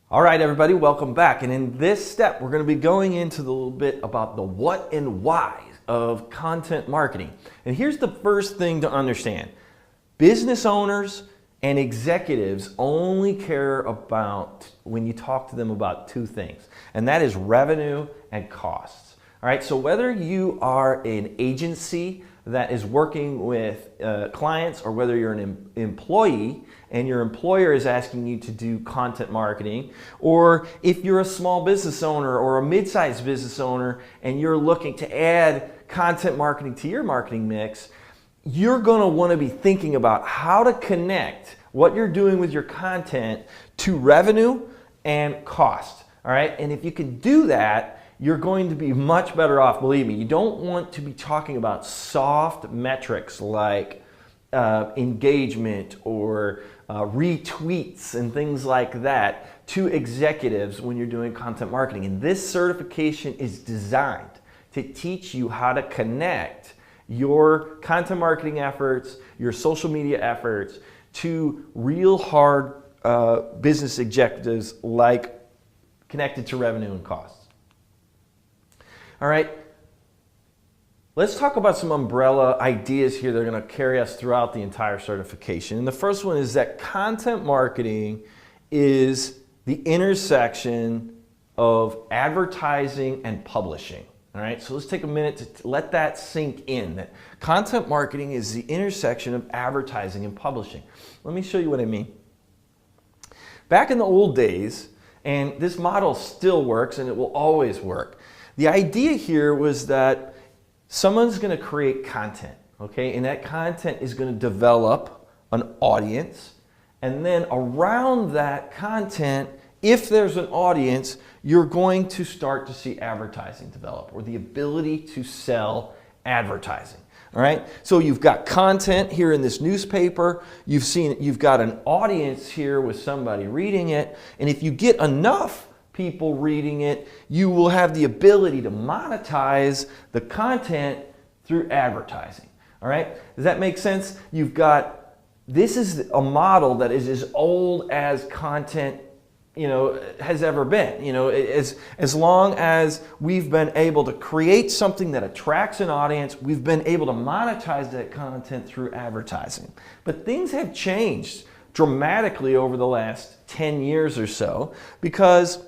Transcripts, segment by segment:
All right, everybody, welcome back. And in this step, we're going to be going into a little bit about the what and why of content marketing. And here's the first thing to understand. Business owners and executives only care about, when you talk to them, about two things, and that is revenue and costs. All right, so whether you are an agency that is working with clients, or whether you're an employee and your employer is asking you to do content marketing, or if you're a small business owner or a mid-sized business owner and you're looking to add content marketing to your marketing mix, you're going to want to be thinking about how to connect what you're doing with your content to revenue and cost. All right, and if you can do that, you're going to be much better off. Believe me, you don't want to be talking about soft metrics like engagement or retweets and things like that to executives when you're doing content marketing. And this certification is designed to teach you how to connect your content marketing efforts, your social media efforts to real hard business objectives like connected to revenue and costs. All right, let's talk about some umbrella ideas here that are going to carry us throughout the entire certification. And the first one is that content marketing is the intersection of advertising and publishing. All right, so let's take a minute to let that sink in, that content marketing is the intersection of advertising and publishing. Let me show you what I mean. Back in the old days, and this model still works and it will always work, the idea here was that someone's going to create content, okay? And that content is going to develop an audience. And then around that content, if there's an audience, you're going to start to see advertising develop, or the ability to sell advertising. All right? So you've got content here in this newspaper. You've got an audience here with somebody reading it. And if you get enough people reading it, you will have the ability to monetize the content through advertising. All right? Does that make sense? This is a model that is as old as content, has ever been. As long as we've been able to create something that attracts an audience, we've been able to monetize that content through advertising. But things have changed dramatically over the last 10 years or so, because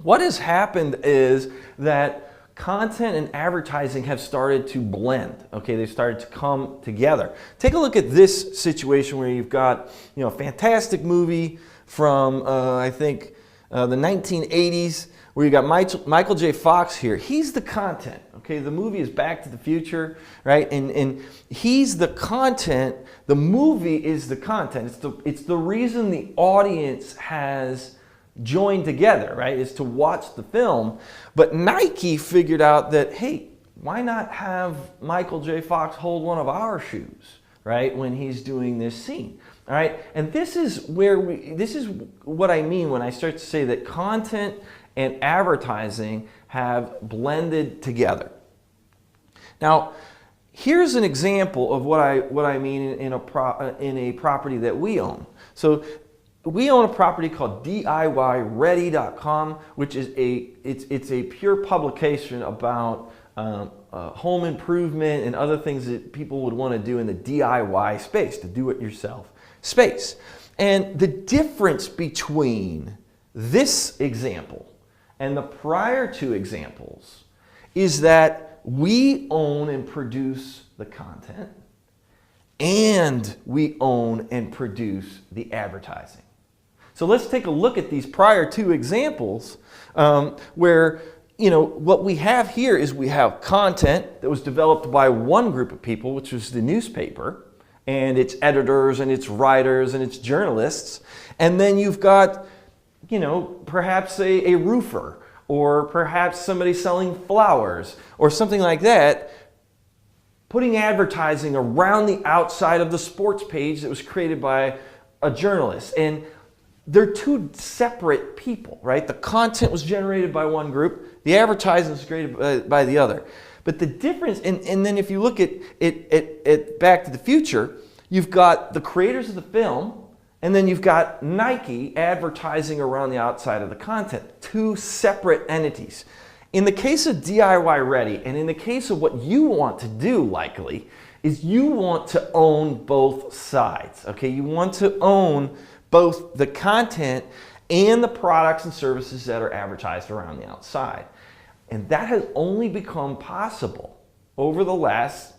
what has happened is that content and advertising have started to blend. Okay, they started to come together. Take a look at this situation where you've got a fantastic movie from I think the 1980s, where you got Michael J. Fox here. He's the content. Okay, the movie is Back to the Future, right? And he's the content. The movie is the content. It's the reason the audience has joined together, right, is to watch the film. But Nike figured out that, hey, why not have Michael J. Fox hold one of our shoes, right, when he's doing this scene? All right, and this is what I mean when I start to say that content and advertising have blended together. Now, here's an example of what I mean in a property that we own. So we own a property called DIYready.com, which is a pure publication about home improvement and other things that people would want to do in the DIY space, the do-it-yourself space. And the difference between this example and the prior two examples is that we own and produce the content, and we own and produce the advertising. So let's take a look at these prior two examples where, what we have here is we have content that was developed by one group of people, which was the newspaper, and its editors and its writers and its journalists. And then you've got, perhaps a roofer, or perhaps somebody selling flowers or something like that, putting advertising around the outside of the sports page that was created by a journalist. And they're two separate people, right? The content was generated by one group, the advertising was created by the other. But the difference, and then if you look at Back to the Future, you've got the creators of the film, And then you've got Nike advertising around the outside of the content, two separate entities. In the case of DIY Ready, and in the case of what you want to do likely, is you want to own both sides, okay? You want to own both the content and the products and services that are advertised around the outside. And that has only become possible over the last,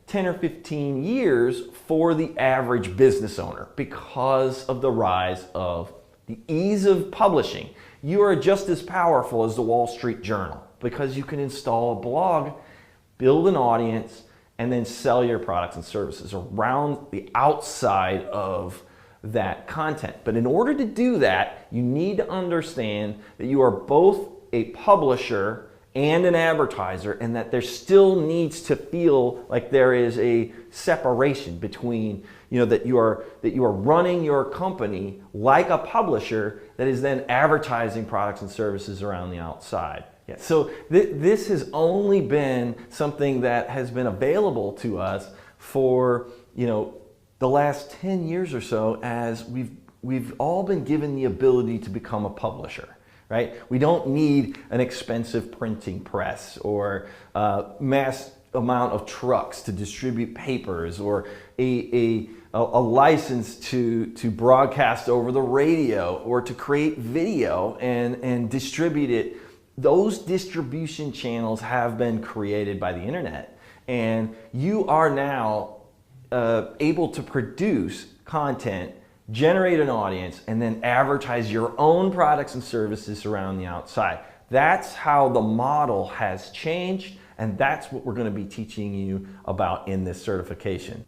10 or 15 years for the average business owner because of the rise of the ease of publishing. You are just as powerful as the Wall Street Journal because you can install a blog, build an audience, and then sell your products and services around the outside of that content. But in order to do that, you need to understand that you are both a publisher and an advertiser, and that there still needs to feel like there is a separation between, that you are running your company like a publisher that is then advertising products and services around the outside. Yeah. So this has only been something that has been available to us for, the last 10 years or so, as we've all been given the ability to become a publisher. Right? We don't need an expensive printing press or mass amount of trucks to distribute papers or a license to broadcast over the radio or to create video and distribute it. Those distribution channels have been created by the internet, and you are now able to produce content, generate an audience, and then advertise your own products and services around the outside. That's how the model has changed, and that's what we're going to be teaching you about in this certification.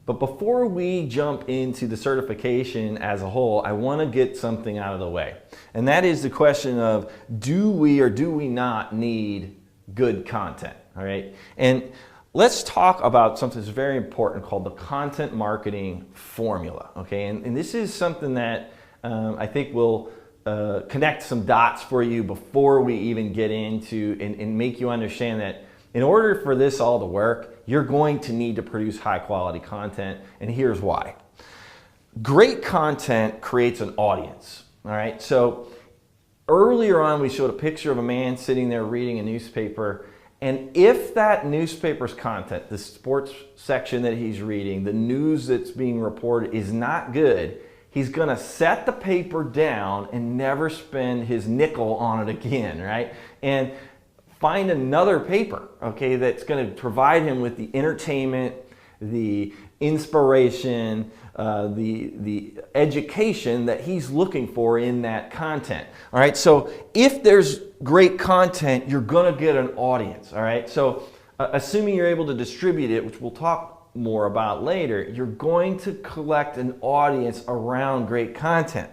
But before we jump into the certification as a whole, I want to get something out of the way. And that is the question of, do we or do we not need good content? All right. And let's talk about something that's very important called the content marketing formula, okay? And this is something that I think will connect some dots for you before we even get into and make you understand that in order for this all to work, you're going to need to produce high quality content, and here's why. Great content creates an audience, all right? So earlier on, we showed a picture of a man sitting there reading a newspaper. And if that newspaper's content, the sports section that he's reading, the news that's being reported is not good, he's going to set the paper down and never spend his nickel on it again, right? And find another paper, okay, that's going to provide him with the entertainment, the inspiration, the education that he's looking for in that content. All right, so if there's great content, you're going to get an audience. All right, so assuming you're able to distribute it, which we'll talk more about later, you're going to collect an audience around great content.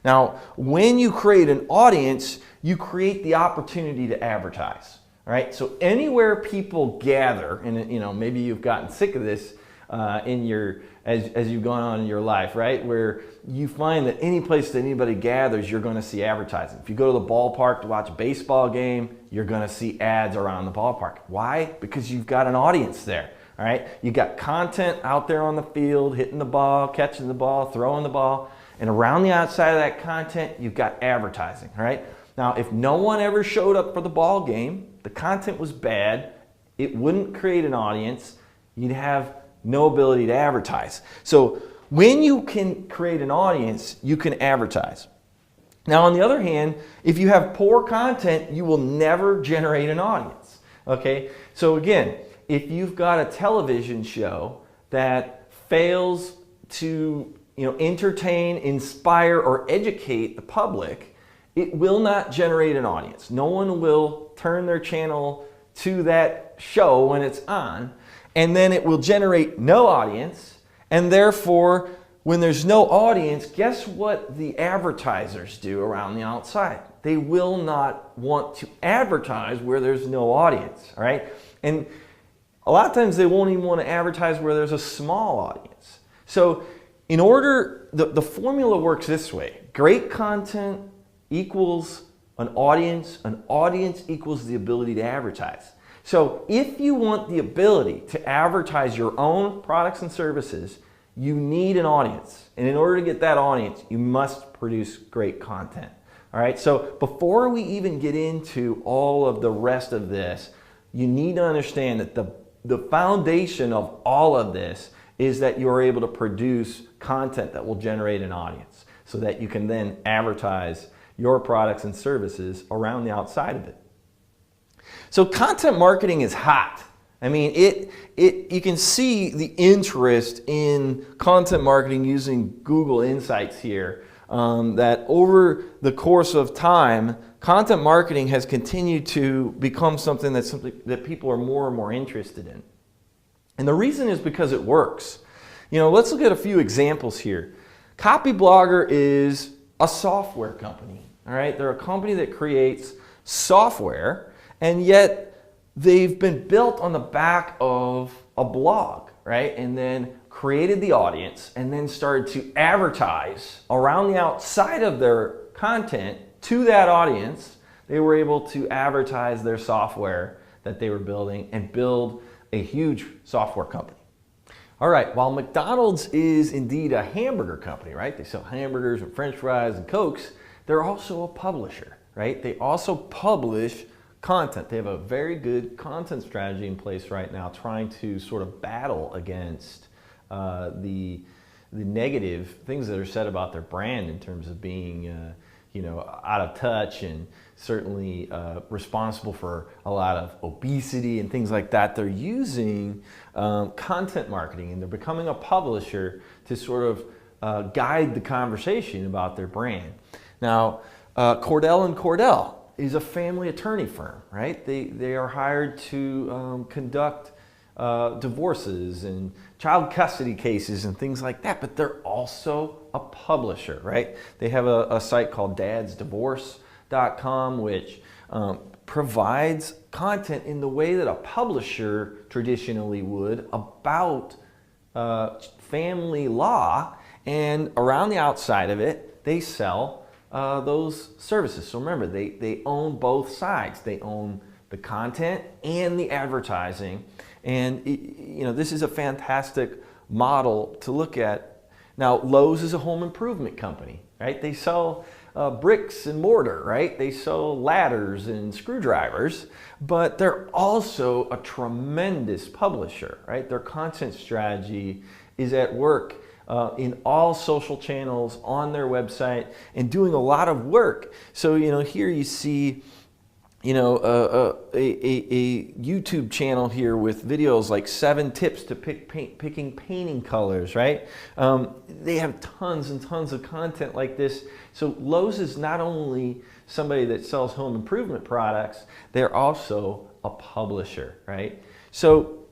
Now, when you create an audience, you create the opportunity to advertise. All right, so anywhere people gather, and maybe you've gotten sick of this as you've gone on in your life, right? Where you find that any place that anybody gathers, you're going to see advertising. If you go to the ballpark to watch a baseball game, you're going to see ads around the ballpark. Why? Because you've got an audience there, all right? You've got content out there on the field, hitting the ball, catching the ball, throwing the ball, and around the outside of that content, you've got advertising, all right? Now, if no one ever showed up for the ball game, the content was bad, it wouldn't create an audience, you'd have no ability to advertise. So when you can create an audience, you can advertise. Now, on the other hand, if you have poor content, you will never generate an audience. Okay? So again, if you've got a television show that fails to entertain, inspire, or educate the public, it will not generate an audience. No one will turn their channel to that show when it's on, and then it will generate no audience, and therefore, when there's no audience, guess what the advertisers do around the outside? They will not want to advertise where there's no audience, all right? And a lot of times they won't even want to advertise where there's a small audience. So in order, the formula works this way. Great content equals an audience equals the ability to advertise. So if you want the ability to advertise your own products and services, you need an audience. And in order to get that audience, you must produce great content. All right, so before we even get into all of the rest of this, you need to understand that the foundation of all of this is that you're able to produce content that will generate an audience so that you can then advertise your products and services around the outside of it. So content marketing is hot. I mean, you can see the interest in content marketing using Google Insights here, that over the course of time, content marketing has continued to become something that people are more and more interested in. And the reason is because it works. You know, let's look at a few examples here. Copyblogger is a software company, all right? They're a company that creates software, and yet they've been built on the back of a blog, right? And then created the audience and then started to advertise around the outside of their content to that audience. They were able to advertise their software that they were building and build a huge software company. All right, while McDonald's is indeed a hamburger company, right? They sell hamburgers and French fries and Cokes. They're also a publisher, right? They also publish content. They have a very good content strategy in place right now, trying to sort of battle against the negative things that are said about their brand in terms of being out of touch and certainly responsible for a lot of obesity and things like that. They're using content marketing, and they're becoming a publisher to sort of guide the conversation about their brand. Now, Cordell & Cordell is a family attorney firm, right? They are hired to conduct divorces and child custody cases and things like that, but they're also a publisher, right? They have a site called dadsdivorce.com, which provides content in the way that a publisher traditionally would about family law, and around the outside of it, they sell those services. So remember, they own both sides. They own the content and the advertising. And this is a fantastic model to look at. Now, Lowe's is a home improvement company, right? They sell bricks and mortar, right? They sell ladders and screwdrivers, but they're also a tremendous publisher, right? Their content strategy is at work in all social channels on their website and doing a lot of work. So, here you see a YouTube channel here with videos like 7 tips to picking painting colors, right? They have tons and tons of content like this. So Lowe's is not only somebody that sells home improvement products, they're also a publisher, right? So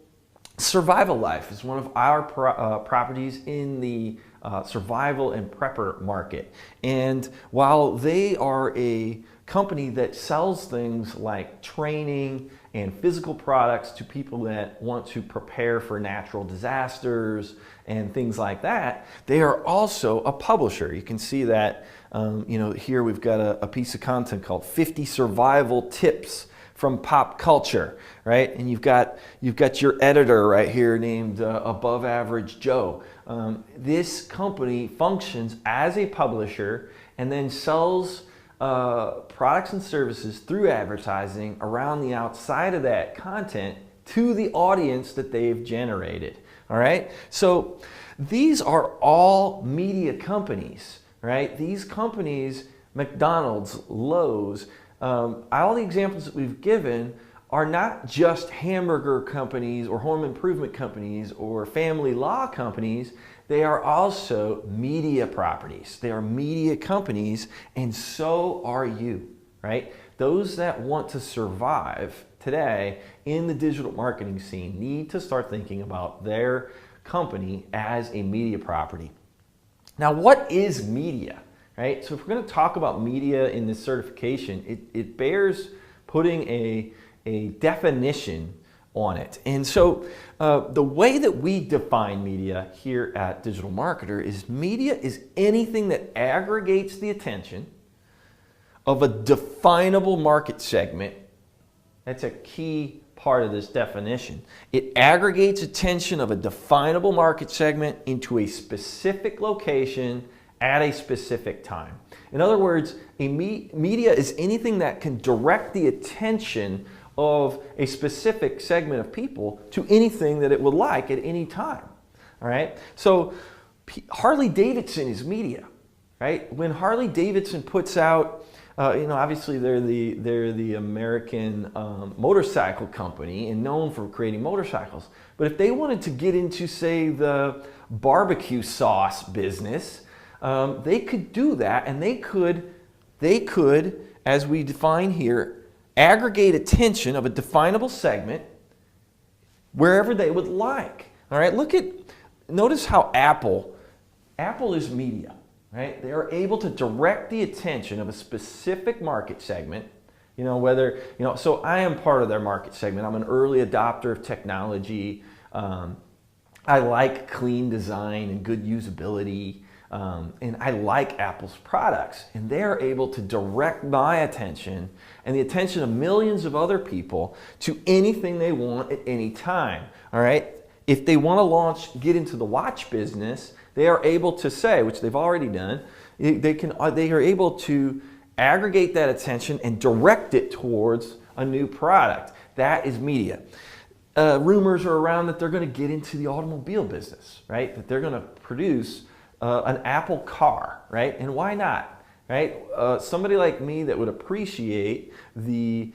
Survival Life is one of our properties in the survival and prepper market. And while they are a company that sells things like training and physical products to people that want to prepare for natural disasters and things like that, they are also a publisher. You can see that here we've got a piece of content called 50 Survival Tips from Pop Culture, right? And you've got your editor right here named Above Average Joe. This company functions as a publisher and then sells products and services through advertising around the outside of that content to the audience that they've generated. All right, so these are all media companies, right? These companies, McDonald's, Lowe's, all the examples that we've given are not just hamburger companies or home improvement companies or family law companies. They are also media properties. They are media companies, and so are you, right? Those that want to survive today in the digital marketing scene need to start thinking about their company as a media property. Now, what is media, right? So if we're going to talk about media in this certification, it bears putting a definition on it. And so the way that we define media here at Digital Marketer is media is anything that aggregates the attention of a definable market segment. That's a key part of this definition. It aggregates attention of a definable market segment into a specific location at a specific time. In other words, media is anything that can direct the attention of a specific segment of people to anything that it would like at any time. All right? So Harley Davidson is media, right? When Harley Davidson puts out, obviously they're the American motorcycle company and known for creating motorcycles. But if they wanted to get into, say, the barbecue sauce business, they could do that, and they could, as we define here, aggregate attention of a definable segment wherever they would like. All right, notice how Apple is media, right? They are able to direct the attention of a specific market segment, so I am part of their market segment. I'm an early adopter of technology. I like clean design and good usability. And I like Apple's products, and they're able to direct my attention and the attention of millions of other people to anything they want at any time. All right? If they want to get into the watch business, they are able to say, which they've already done, they are able to aggregate that attention and direct it towards a new product. That is media. Rumors are around that they're going to get into the automobile business, right? That they're going to produce an Apple car, right? And why not, right? Somebody like me that would appreciate the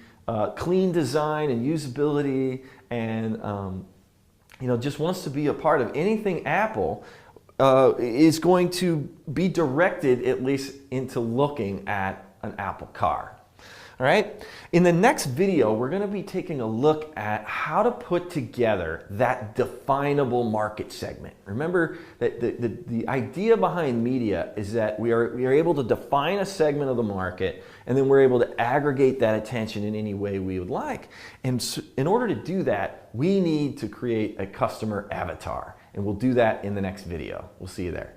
clean design and usability and just wants to be a part of anything Apple is going to be directed at least into looking at an Apple car. All right? In the next video, we're going to be taking a look at how to put together that definable market segment. Remember that the idea behind media is that we are able to define a segment of the market, and then we're able to aggregate that attention in any way we would like. And so in order to do that, we need to create a customer avatar, and we'll do that in the next video. We'll see you there.